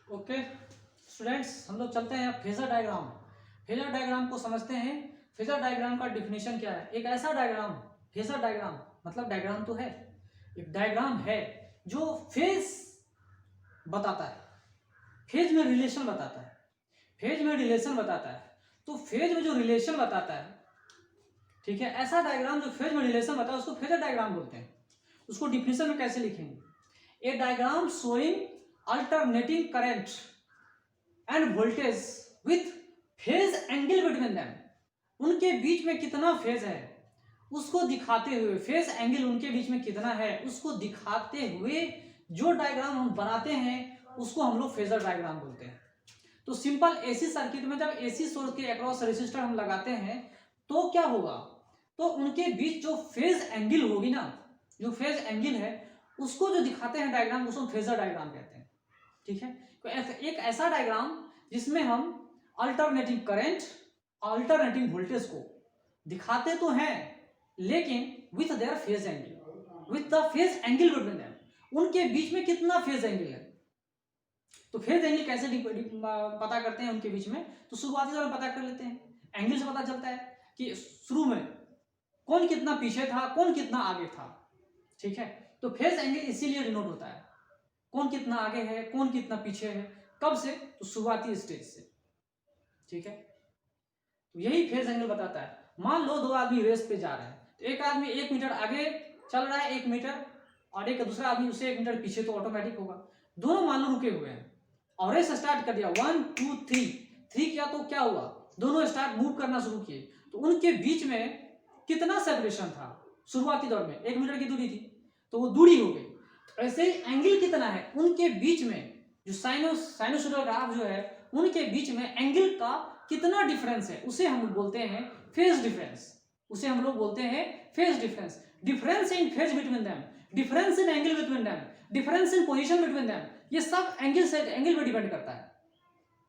Okay students, हम लोग चलते हैं अब फेजर डायग्राम। फेजर डायग्राम को समझते हैं। फेजर डायग्राम का डिफिनेशन क्या है? एक ऐसा डायग्राम, फेजर डायग्राम मतलब डायग्राम तो है, एक डायग्राम है जो फेज बताता है, फेज में रिलेशन बताता है, फेज में रिलेशन बताता है। तो फेज में जो रिलेशन बताता है, ठीक है, ऐसा डायग्राम जो फेज में रिलेशन बताता है उसको फेजर डायग्राम बोलते हैं। उसको डिफिनेशन में कैसे लिखेंगे? A diagram showing alternating current and voltage with phase angle between them, उनके बीच में कितना फेज है उसको दिखाते हुए, फेज एंगल उनके बीच में कितना है उसको दिखाते हुए जो डायग्राम हम बनाते हैं उसको हम लोग फेजर डायग्राम बोलते हैं। तो सिंपल एसी सर्किट में जब एसी सोर्स के अक्रॉस रेसिस्टर हम लगाते हैं तो क्या होगा? तो उनके बीच जो फेज एंगल होगी ना, जो फेज एंगल है उसको जो दिखाते हैं डायग्राम, उसको फेजर डायग्राम कहते हैं। ठीक है, तो एक ऐसा डायग्राम जिसमें हम अल्टरनेटिंग करंट, अल्टरनेटिंग वोल्टेज को दिखाते तो हैं लेकिन with their phase angle, with the phase angle between them, उनके बीच में कितना फेज एंगल है। तो फेज एंगल कैसे पता करते हैं उनके बीच में? तो शुरुआती दौर में पता कर लेते हैं। एंगल से पता चलता है कि शुरू में कौन कितना पीछे था, कौन कितना आगे था। ठीक है, तो फेज एंगल इसीलिए डिनोट होता है, कौन कितना आगे है, कौन कितना पीछे है, कब से? तो शुरुआती स्टेज से। ठीक है, तो यही फेज एंगल बताता है। मान लो दो आदमी रेस पे जा रहे हैं, तो एक आदमी 1 मीटर आगे चल रहा है, 1 मीटर, और एक दूसरा आदमी उससे 1 मीटर पीछे, तो ऑटोमेटिक होगा। दोनों मान लो रुके हुए हैं और रेस स्टार्ट कर दिया, 1 2 3 किया, तो क्या हुआ? दोनों स्टार्ट मूव करना शुरू किए, तो उनके बीच में कितना सेपरेशन था? शुरुआती दौर में 1 मीटर की दूरी थी, तो वो दूरी हो गई। तो ऐसे एंगल कितना है उनके बीच में, जो साइनोसोइडल ग्राफ जो है उनके बीच में एंगल का कितना डिफरेंस है, उसे हम बोलते हैं फेज डिफरेंस। उसे हम लोग बोलते हैं phase difference. Difference in phase between them, difference in angle between them, difference in position between them, ये सब एंगल से एंगल पे डिपेंड करता है।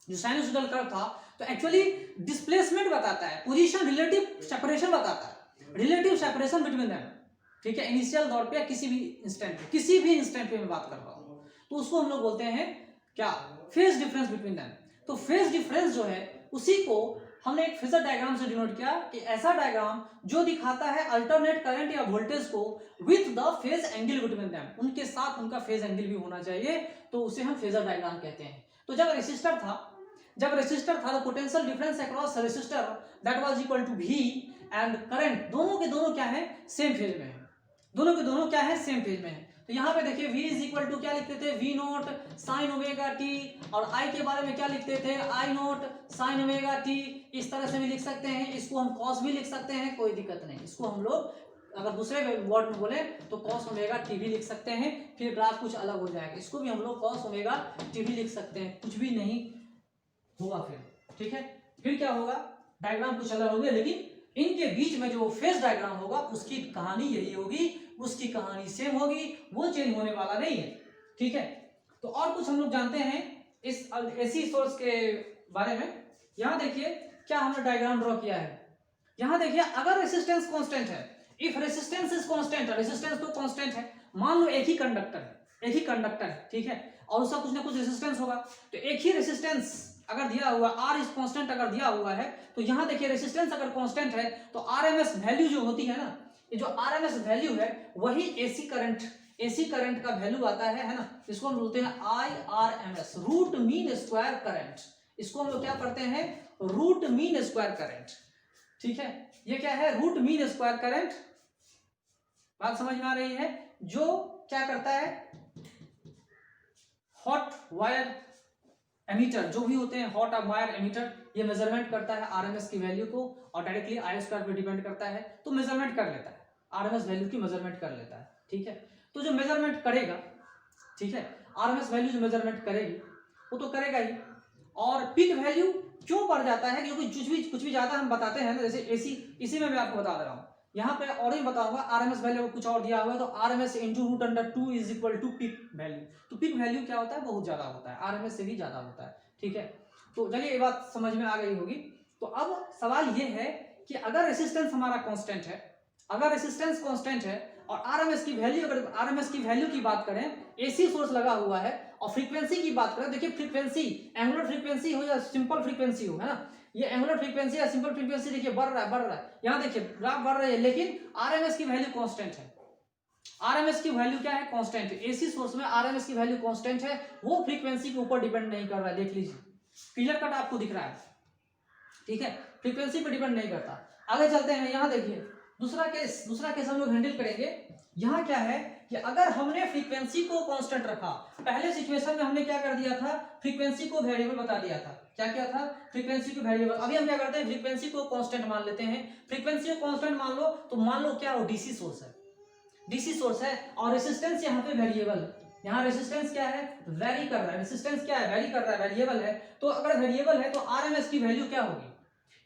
जो साइनोसोइडल कर्व था तो एक्चुअली डिस्प्लेसमेंट बताता है, पोजीशन, रिलेटिव सेपरेशन बताता है, रिलेटिव सेपरेशन बिटवीन देम। ठीक है, इनिशियल दौर पे, किसी भी इंस्टेंट पे, किसी भी इंस्टेंट पे मैं बात कर रहा हूं, तो उसको हम लोग बोलते हैं क्या? Phase difference between them. तो फेज डिफरेंस जो है उसी को हमने एक फेजर डायग्राम से डिनोट किया कि ऐसा डायग्राम जो दिखाता है अल्टरनेट करंट या वोल्टेज को with the phase angle between them, उनके साथ उनका फेज एंगल भी होना चाहिए, तो उसे हम फेजर डायग्राम कहते हैं। तो जब रेसिस्टर था तो potential difference across resistor that was equal to V and current, दोनों के दोनों क्या है? सेम फेज में है। दोनों के दोनों क्या है? सेम फेज में है। तो यहाँ पे देखिए V इज इक्वल टू क्या लिखते थे? V note sine omega T, और I के बारे में क्या लिखते थे? I note sine omega T. इस तरह से भी लिख सकते हैं, इसको हम कॉस भी लिख सकते हैं, कोई दिक्कत नहीं। इसको हम लोग अगर दूसरे वर्ड में बोले तो कॉस ओमेगा टी भी लिख सकते हैं, फिर ग्राफ कुछ अलग हो जाएगा, इसको भी हम लोग कॉस ओमेगा टी भी लिख सकते हैं, कुछ भी नहीं होगा फिर। ठीक है, फिर क्या होगा? डायग्राम कुछ अलग होगा, लेकिन इनके बीच में जो फेज डायग्राम होगा उसकी कहानी यही होगी, उसकी कहानी सेम होगी, वो चेंज होने वाला नहीं है। ठीक है, तो और कुछ हम लोग जानते हैं इस एसी सोर्स के बारे में। यहां देखिए क्या हमने डायग्राम ड्रॉ किया है। यहां देखिए, अगर रेसिस्टेंस कांस्टेंट है, if resistance is constant, resistance तो कांस्टेंट है, मान लो एक ही कंडक्टर है, एक ही कंडक्टर है, ठीक है, और उसका कुछ ना कुछ रेसिस्टेंस होगा, तो एक ही रेसिस्टेंस अगर दिया हुआ, आर इज कांस्टेंट अगर दिया हुआ है, तो यहां देखिए रेसिस्टेंस अगर कांस्टेंट है तो आरएमएस वैल्यू जो होती है ना, ये जो आरएमएस वैल्यू है वही एसी करंट का वैल्यू आता है ना, इसको हम बोलते हैं IRMS, root mean square current. इसको हम लोग क्या पढ़ते हैं? Root mean square current. ठीक है, ये क्या है? Root mean square current. बात समझ में आ रही है? जो क्या करता है, हॉट वायर एमीटर जो भी होते हैं, हॉट वायर एमीटर, ये मेजरमेंट करता है आरएमएस की वैल्यू को, और डायरेक्टली आई स्क्वायर पे डिपेंड करता है, तो मेजरमेंट कर लेता है, आरएमएस वैल्यू की मेजरमेंट कर लेता है। ठीक है, तो जो मेजरमेंट करेगा, ठीक है, आरएमएस वैल्यू जो मेजरमेंट करेगी वो तो करेगा ही। और पीक वैल्यू क्यों बढ़ जाता है? क्योंकि कुछ भी ज्यादा हम बताते हैं ना, जैसे एसी, इसी में मैं आपको बता दे रहा हूँ, यहाँ पे और ही बताऊंगा, आरएमएस वैल्यू कुछ और दिया हुआ है, तो RMS into root under 2 is equal to peak value. तो पीक वैल्यू क्या होता है? बहुत ज्यादा होता है, आरएमएस से भी ज्यादा होता है। ठीक है, तो चलिए ये बात समझ में आ गई होगी। तो अब सवाल ये है कि अगर रेसिस्टेंस हमारा कांस्टेंट है, अगर रेसिस्टेंस कांस्टेंट है, और आरएमएस की वैल्यू, अगर आरएमएस की वैल्यू की बात करें, एसी सोर्स लगा हुआ है और फ्रीक्वेंसी की बात करें, देखिए फ्रीक्वेंसी एंगुलर फ्रीक्वेंसी हो या सिंपल फ्रीक्वेंसी हो, है ना, ये एंगुलर फ्रीक्वेंसी या सिंपल फ्रीक्वेंसी देखिए बढ़ रहा है, यहाँ देखिए ग्राफ बढ़ रही है, लेकिन आरएमएस की वैल्यू कांस्टेंट है। आरएमएस की वैल्यू क्या है? कांस्टेंट है। एसी सोर्स में आरएमएस की वैल्यू कांस्टेंट है, वो फ्रीक्वेंसी के ऊपर डिपेंड नहीं कर रहा है, देख लीजिए क्लियर कट आपको दिख रहा है, ठीक है, फ्रीक्वेंसी पे डिपेंड नहीं करता। आगे चलते हैं, यहाँ देखिए दूसरा केस हम लोग हैंडल करेंगे। यहाँ क्या है कि अगर हमने फ्रीक्वेंसी को कांस्टेंट रखा, पहले सिचुएशन में हमने क्या कर दिया था, फ्रीक्वेंसी को वेरिएबल बता दिया था, क्या किया था, फ्रीक्वेंसी को वेरिएबल। अभी हम क्या करते हैं, फ्रीक्वेंसी को कांस्टेंट मान लेते हैं। फ्रीक्वेंसी को कांस्टेंट मान लो तो मान लो क्या हो, डीसी सोर्स है, डीसी सोर्स है और रेजिस्टेंस यहाँ पे वेरिएबल है, यहाँ रेजिस्टेंस क्या है, वेरी कर रहा है, रेजिस्टेंस क्या है, वेरी कर रहा है, वेरिएबल है। तो अगर वेरिएबल है तो आरएमएस की वैल्यू क्या होगी,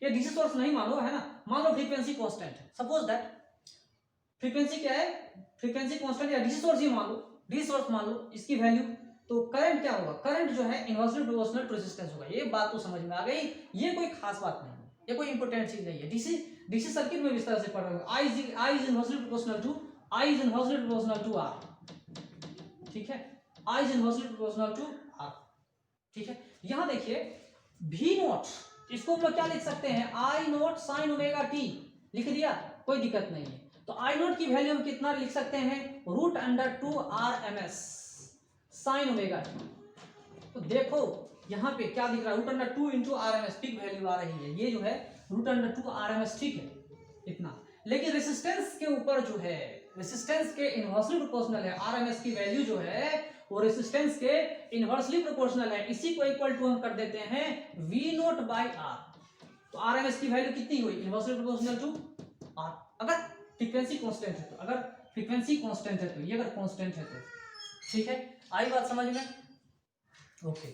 ये डीसी सोर्स नहीं मान लो, है ना, मान लो फ्रीक्वेंसी कांस्टेंट है, सपोज दैट फ्रीक्वेंसी क्या है, फ्रीक्वेंसी कांस्टेंट या डीसी सोर्स ही मान लो, डीसी सोर्स मान लो, इसकी वैल्यू, तो करंट क्या होगा, करंट जो है इनवर्सली प्रोपोर्शनल टू रेजिस्टेंस होगा। ये बात तो समझ में आ गई, ये कोई खास बात नहीं है, ये कोई इंपॉर्टेंट चीज नहीं है। डीसी सर्किट में इस तरह से पढ़ रहे हो, I is inversely proportional to R, ठीक है, I is inversely proportional to R, ठीक है। यहां देखिए भी नोट, इसको हम लोग क्या लिख सकते हैं, आई नोट साइन ओमेगा टी लिख दिया, कोई दिक्कत नहीं है। तो आई नोट की वैल्यू हम कितना लिख सकते हैं, √2 RMS साइन ओमेगा टी। तो देखो यहाँ पे क्या दिख रहा है, √2 इंटू RMS पिक वैल्यू आ रही है, ये जो है √2 RMS, ठीक है इतना। लेकिन रेसिस्टेंस के ऊपर जो है, रेसिस्टेंस के इनवर्सली प्रोपोर्शनल है, आरएमएस की वैल्यू जो है वो रेसिस्टेंस के इनवर्सली प्रोपोर्शनल है। इसी को इक्वल टू हम कर देते हैं V0/R। तो आरएमएस की वैल्यू कितनी हुई, इनवर्सली प्रोपोर्शनल टू R, अगर फ्रीक्वेंसी कांस्टेंट है तो, अगर फ्रीक्वेंसी कांस्टेंट है तो, ये अगर कांस्टेंट है तो, ठीक है, आई बात समझ में, ओके।